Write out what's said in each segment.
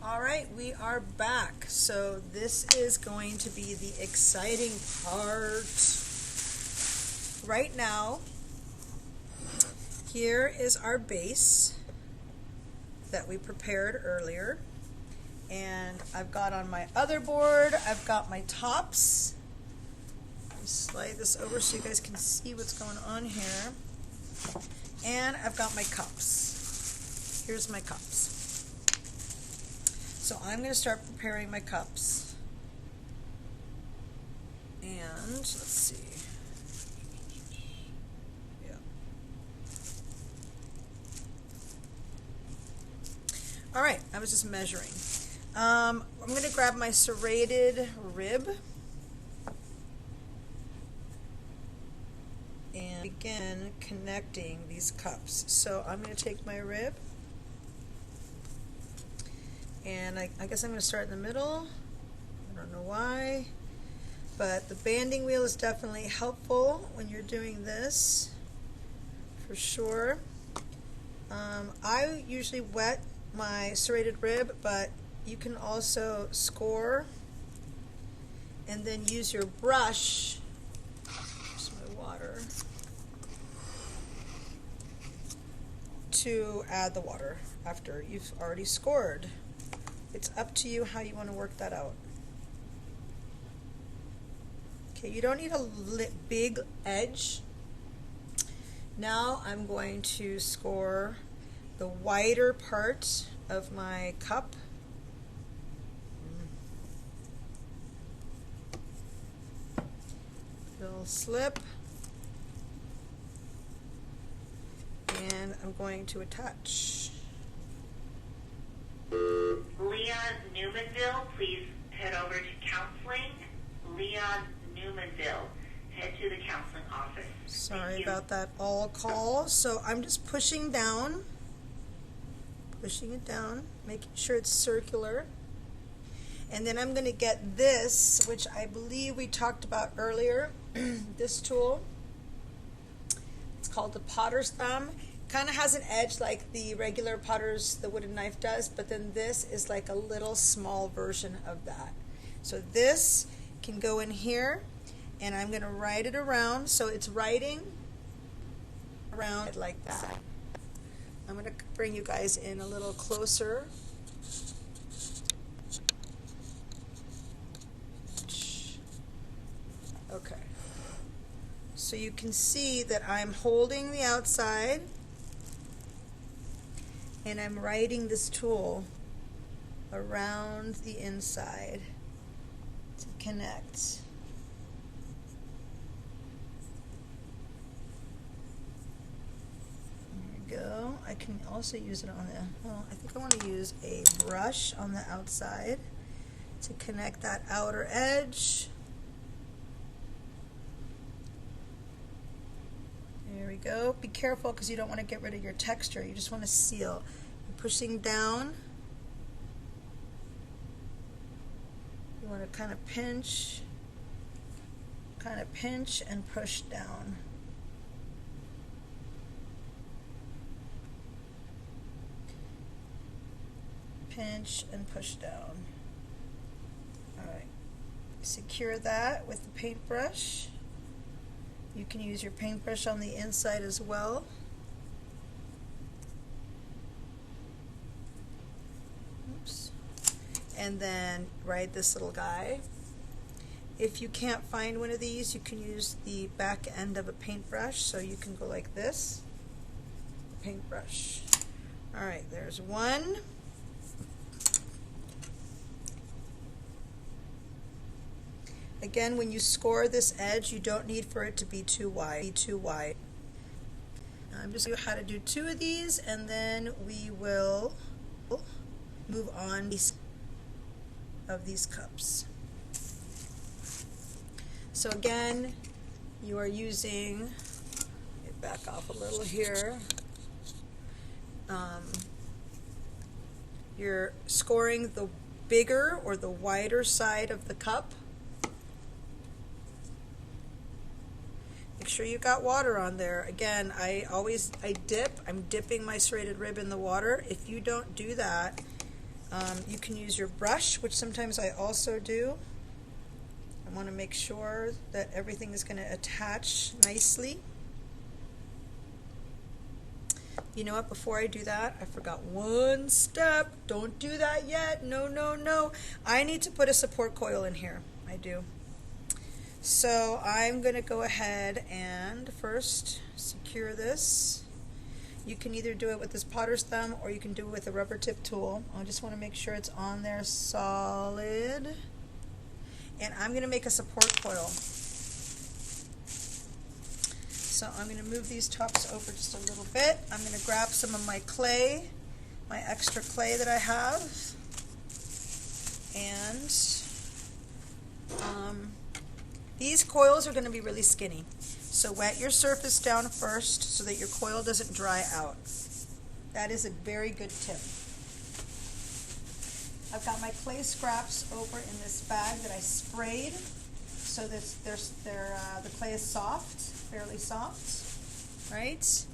All right, we are back. So this is going to be the exciting part. Right now, here is our base that we prepared earlier. And I've got on my other board, I've got my tops. Let me slide this over so you guys can see what's going on here. And I've got my cups. Here's my cups. So I'm going to start preparing my cups. And let's see. Yeah. All right, I was just measuring. I'm going to grab my serrated rib and begin connecting these cups. So I'm going to take my rib, and I guess I'm going to start in the middle. I don't know why, but the banding wheel is definitely helpful when you're doing this, for sure. I usually wet my serrated rib, but you can also score and then use your brush. Here's my water. To add the water after you've already scored. It's up to you how you want to work that out. Okay, you don't need a big edge. Now I'm going to score the wider part of my cup. Little slip. And I'm going to attach. Leon Newmanville, please head over to counseling. Leon Newmanville, head to the counseling office. Sorry about that all call. So I'm just pushing down, pushing it down, making sure it's circular. And then I'm going to get this, which I believe we talked about earlier, this tool. It's called the potter's thumb. Kind of has an edge like the regular the wooden knife does, but then this is like a little small version of that. So this can go in here, and I'm going to write it around, so it's writing around like that. I'm going to bring you guys in a little closer. Okay. So you can see that I'm holding the outside, and I'm writing this tool around the inside to connect. There we go. I can also use it on the, well, I think I want to use a brush on the outside to connect that outer edge. There we go. Be careful because you don't want to get rid of your texture. You just want to seal. You're pushing down. You want to kind of pinch and push down. Pinch and push down. All right. Secure that with the paintbrush. You can use your paintbrush on the inside as well. Oops. And then write this little guy. If you can't find one of these, you can use the back end of a paintbrush. So you can go like this. Paintbrush. All right, there's one. Again, when you score this edge, you don't need for it to be too wide. I'm just going to show you how to do two of these, and then we will move on of these cups. So again, you are using, back off a little here. You're scoring the bigger or the wider side of the cup. Make sure you got water on there. Again, I dip. I'm dipping my serrated rib in the water. If you don't do that, You can use your brush, which sometimes I also do. I want to make sure that everything is going to attach nicely. You know what, before I do that, I forgot one step. Don't do that yet. No, no, no. I need to put a support coil in here. I do. So I'm going to go ahead and first secure this. You can either do it with this potter's thumb or you can do it with a rubber tip tool. I just want to make sure it's on there solid. And I'm going to make a support coil. So I'm going to move these tops over just a little bit. I'm going to grab some of my clay, my extra clay that I have. And these coils are going to be really skinny. So wet your surface down first so that your coil doesn't dry out. That is a very good tip. I've got my clay scraps over in this bag that I sprayed so that the clay is soft, fairly soft, right?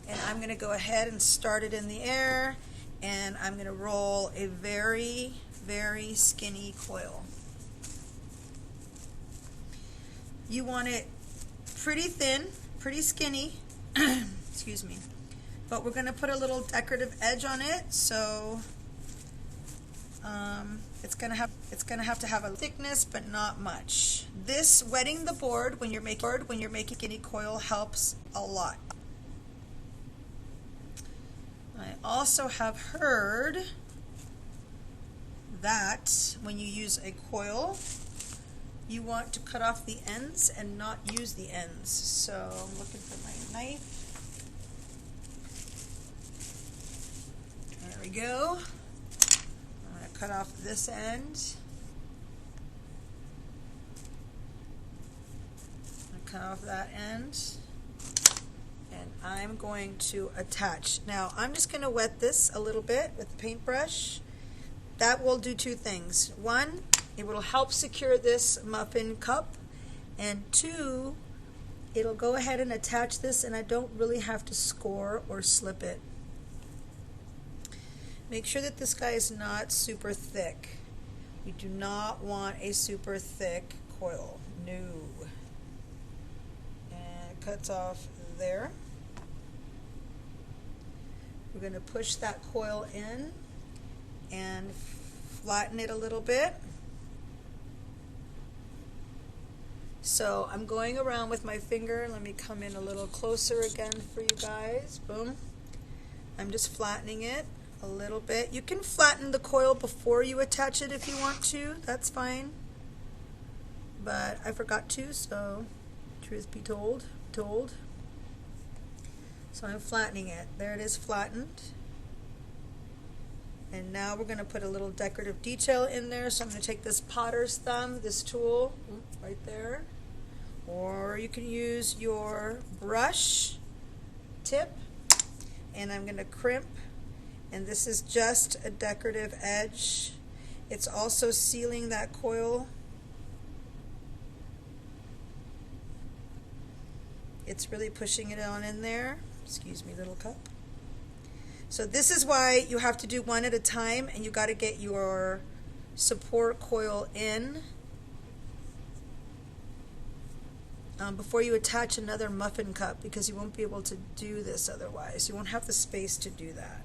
And I'm going to go ahead and start it in the air, and I'm going to roll a very, very skinny coil. You want it pretty thin, pretty skinny, excuse me, but we're going to put a little decorative edge on it, so it's going to have to have a thickness, but not much. This wetting the board when you're making skinny coil helps a lot. I also have heard that when you use a coil, you want to cut off the ends and not use the ends. So I'm looking for my knife. There we go. I'm going to cut off this end. Cut off that end. And I'm going to attach. Now I'm just going to wet this a little bit with the paintbrush. That will do two things. One, it will help secure this muffin cup, and two, it'll go ahead and attach this and I don't really have to score or slip it. Make sure that this guy is not super thick. We do not want a super thick coil. No. And it cuts off there. We're going to push that coil in and flatten it a little bit. So I'm going around with my finger. Let me come in a little closer again for you guys. Boom. I'm just flattening it a little bit. You can flatten the coil before you attach it if you want to. That's fine. But I forgot to, so truth be told. So I'm flattening it. There it is, flattened. And now we're going to put a little decorative detail in there. So I'm going to take this potter's thumb, this tool, right there. Or you can use your brush tip. And I'm going to crimp. And this is just a decorative edge. It's also sealing that coil. It's really pushing it on in there. Excuse me, little cup. So this is why you have to do one at a time, and you got to get your support coil in before you attach another muffin cup, because you won't be able to do this otherwise. You won't have the space to do that.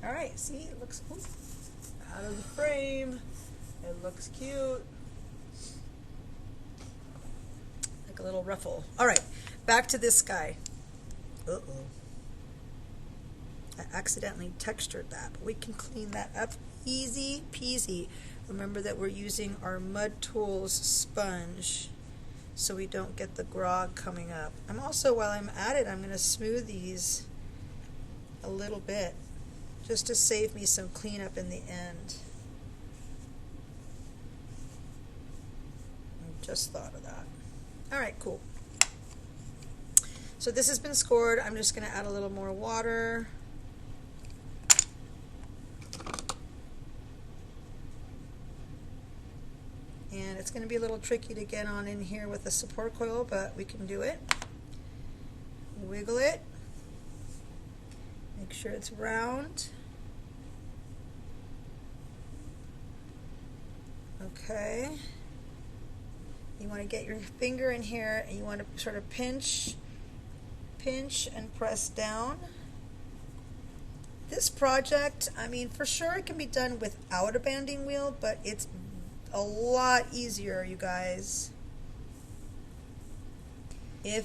Alright, see, it looks cool. Out of the frame. It looks cute. Like a little ruffle. Alright, back to this guy. Uh-oh. I accidentally textured that, but we can clean that up easy peasy. Remember that we're using our Mud Tools sponge so we don't get the grog coming up. I'm also, while I'm at it, I'm going to smooth these a little bit just to save me some cleanup in the end. I just thought of that. Alright, cool. So this has been scored. I'm just going to add a little more water. And it's going to be a little tricky to get on in here with the support coil, but we can do it. Wiggle it. Make sure it's round. Okay. You want to get your finger in here and you want to sort of pinch and press down. This project, I mean, for sure it can be done without a banding wheel, but it's a lot easier, you guys, I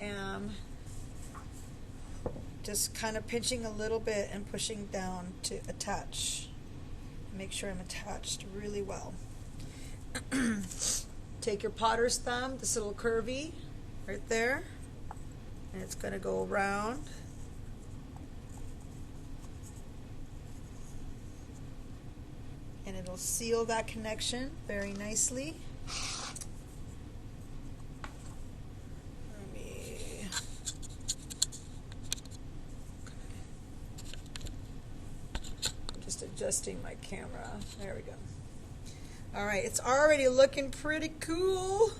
am just kind of pinching a little bit and pushing down to attach. Make sure I'm attached really well. Take your potter's thumb, this little curvy right there, and it's going to go around. And it'll seal that connection very nicely. Just adjusting my camera. There we go. All right, it's already looking pretty cool.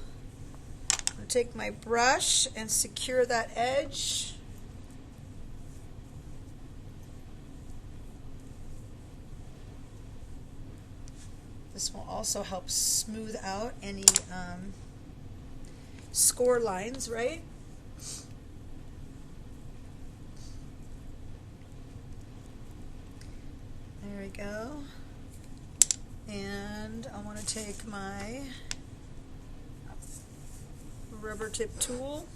I'm going to take my brush and secure that edge. This will also help smooth out any score lines, right? There we go. And I want to take my rubber tip tool.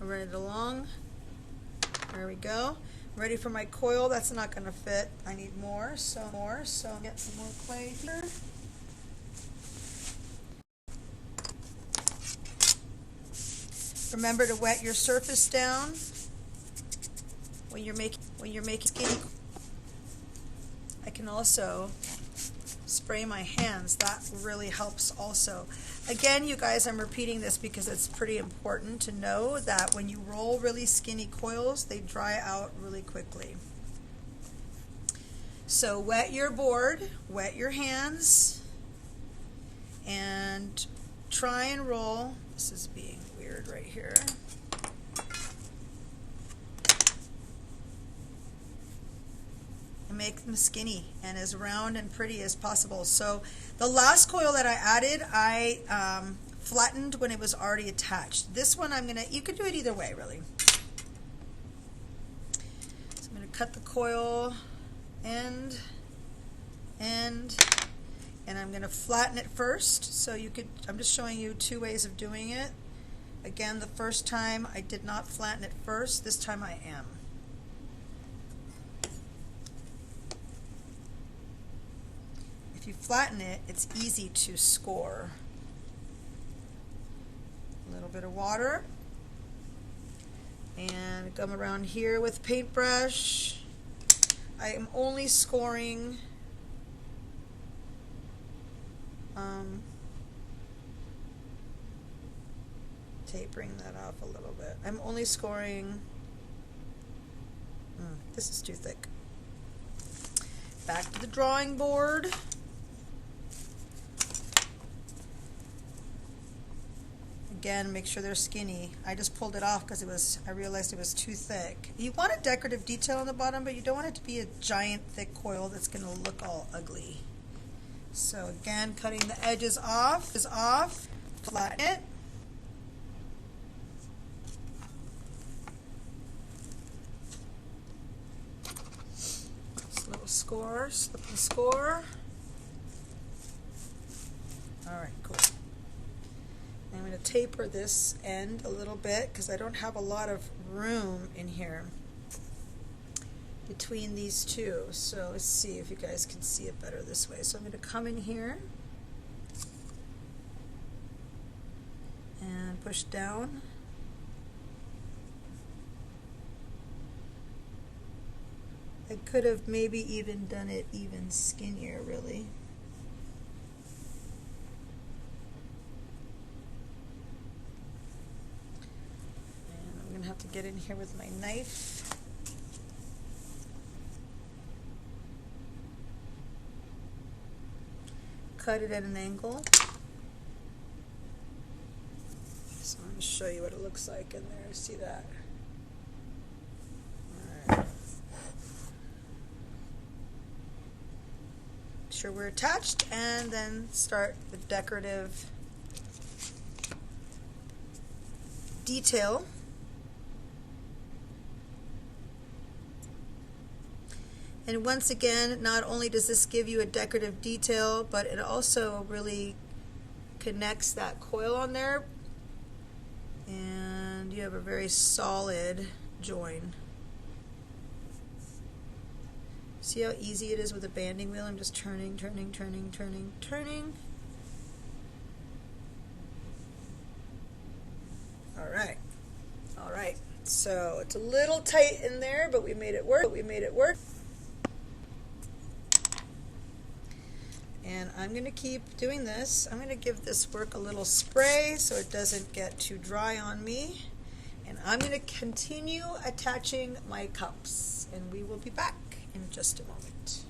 Run it along. There we go. Ready for my coil. That's not going to fit. I need more. So get some more clay here. Remember to wet your surface down when you're making skinny. I can also spray my hands. That really helps also. Again, you guys, I'm repeating this because it's pretty important to know that when you roll really skinny coils, they dry out really quickly. So wet your board, wet your hands, and try and roll. This is being weird right here. And make them skinny and as round and pretty as possible. So the last coil that I added, I flattened when it was already attached. This one you can do it either way really. So I'm gonna cut the coil end, and I'm gonna flatten it first. So I'm just showing you two ways of doing it. Again, the first time I did not flatten it first, this time I am. If you flatten it, it's easy to score. A little bit of water. And come around here with paintbrush. I am only scoring tapering that off a little bit. I'm only scoring, this is too thick. Back to the drawing board. Again, make sure they're skinny. I just pulled it off because I realized it was too thick. You want a decorative detail on the bottom, but you don't want it to be a giant thick coil that's going to look all ugly. So again, cutting the edges off, flatten it. Just a little score, slip and score. All right, cool. I'm going to taper this end a little bit because I don't have a lot of room in here between these two. So let's see if you guys can see it better this way. So I'm going to come in here and push down. I could have maybe even done it even skinnier, really. Have to get in here with my knife. cut it at an angle. So I'm going to show you what it looks like in there. See that? All right. Make sure we're attached, and then start the decorative detail. And once again, not only does this give you a decorative detail, but it also really connects that coil on there, and you have a very solid join. See how easy it is with a banding wheel? I'm just turning, turning, turning, turning, turning. All right. All right. So it's a little tight in there, but we made it work. And I'm going to keep doing this. I'm going to give this work a little spray so it doesn't get too dry on me. And I'm going to continue attaching my cups. And we will be back in just a moment.